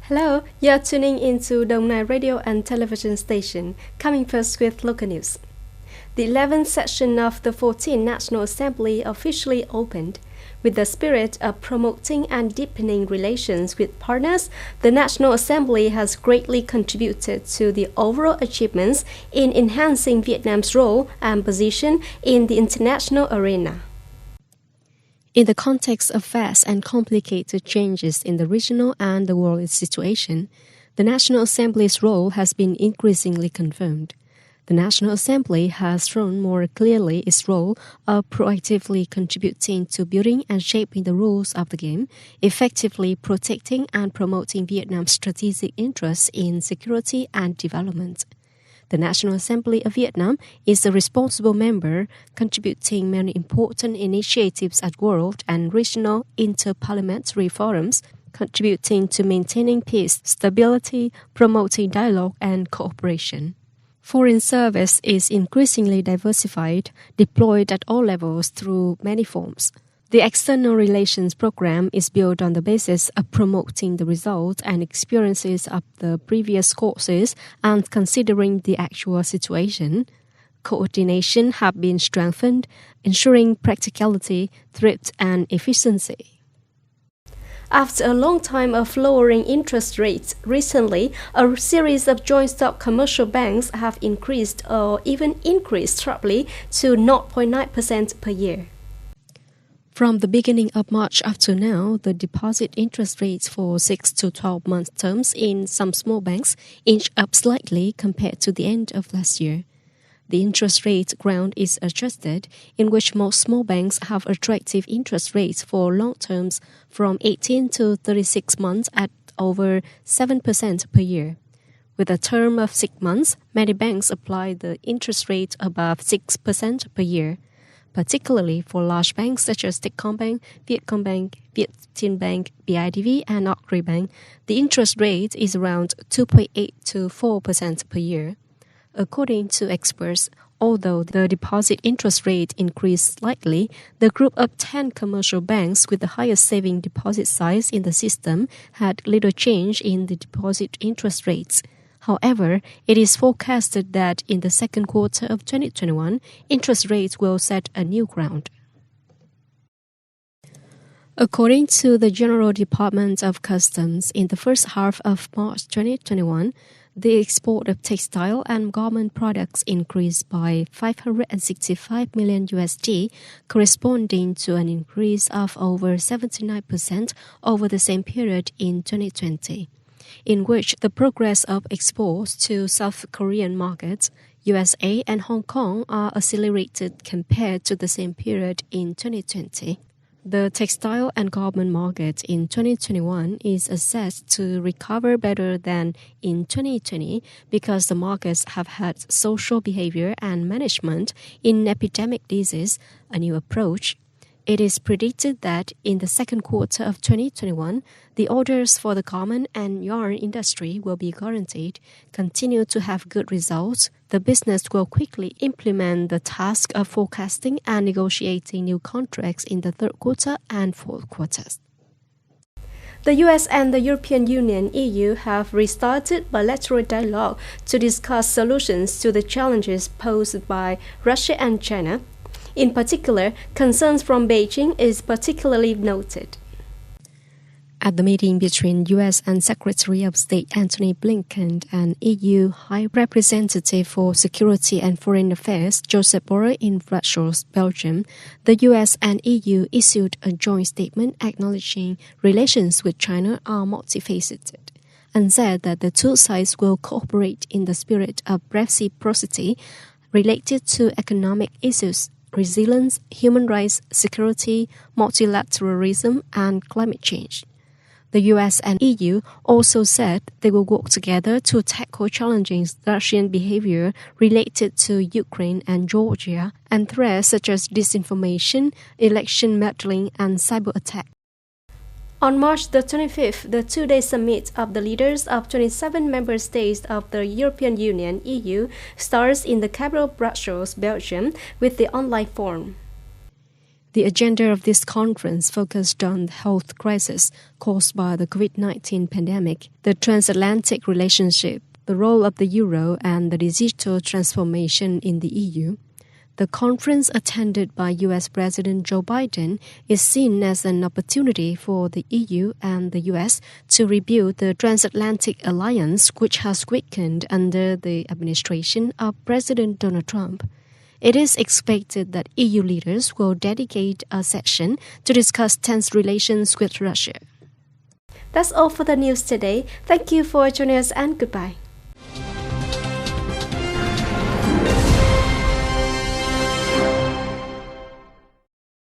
Hello, you're tuning into Đồng Nai radio and television station, coming first with local news. The 11th session of the 14th National Assembly officially opened. With the spirit of promoting and deepening relations with partners, the National Assembly has greatly contributed to the overall achievements in enhancing Vietnam's role and position in the international arena. In the context of vast and complicated changes in the regional and the world situation, the National Assembly's role has been increasingly confirmed. The National Assembly has shown more clearly its role of proactively contributing to building and shaping the rules of the game, effectively protecting and promoting Vietnam's strategic interests in security and development. The National Assembly of Vietnam is a responsible member, contributing many important initiatives at world and regional interparliamentary forums, contributing to maintaining peace, stability, promoting dialogue and cooperation. Foreign service is increasingly diversified, deployed at all levels through many forms. The External Relations Program is built on the basis of promoting the results and experiences of the previous courses and considering the actual situation. Coordination have been strengthened, ensuring practicality, thrift, and efficiency. After a long time of lowering interest rates, recently, a series of joint stock commercial banks have increased or even increased sharply to 0.9% per year. From the beginning of March up to now, the deposit interest rates for 6 to 12 month terms in some small banks inched up slightly compared to the end of last year. The interest rate ground is adjusted, in which most small banks have attractive interest rates for long terms from 18 to 36 months at over 7% per year. With a term of 6 months, many banks apply the interest rate above 6% per year. Particularly for large banks such as Techcombank, Vietcombank, Vietinbank, BIDV, and Agribank, the interest rate is around 2.8 to 4% per year. According to experts, although the deposit interest rate increased slightly, the group of 10 commercial banks with the highest saving deposit size in the system had little change in the deposit interest rates. However, it is forecasted that in the second quarter of 2021, interest rates will set a new ground. According to the General Department of Customs, in the first half of March 2021, the export of textile and garment products increased by $565 million USD, corresponding to an increase of over 79% over the same period in 2020. In which the progress of exports to South Korean markets, USA and Hong Kong are accelerated compared to the same period in 2020. The textile and garment market in 2021 is assessed to recover better than in 2020 because the markets have had social behavior and management in epidemic disease, a new approach. It is predicted that in the second quarter of 2021, the orders for the garment and yarn industry will be guaranteed, continue to have good results. The business will quickly implement the task of forecasting and negotiating new contracts in the third quarter and fourth quarters. The US and the European Union (EU) have restarted bilateral dialogue to discuss solutions to the challenges posed by Russia and China. In particular, concerns from Beijing is particularly noted. At the meeting between U.S. and Secretary of State Antony Blinken and EU High Representative for Security and Foreign Affairs Joseph Borrell in Brussels, Belgium, the U.S. and EU issued a joint statement acknowledging relations with China are multifaceted and said that the two sides will cooperate in the spirit of reciprocity related to economic issues, resilience, human rights, security, multilateralism, and climate change. The US and EU also said they will work together to tackle challenging Russian behavior related to Ukraine and Georgia and threats such as disinformation, election meddling, and cyber attacks. On March the 25th, the two-day summit of the leaders of 27 member states of the European Union (EU) starts in the capital Brussels, Belgium, with the online forum. The agenda of this conference focused on the health crisis caused by the COVID-19 pandemic, the transatlantic relationship, the role of the euro, and the digital transformation in the EU. The conference attended by U.S. President Joe Biden is seen as an opportunity for the EU and the U.S. to rebuild the transatlantic alliance, which has weakened under the administration of President Donald Trump. It is expected that EU leaders will dedicate a session to discuss tense relations with Russia. That's all for the news today. Thank you for joining us and goodbye.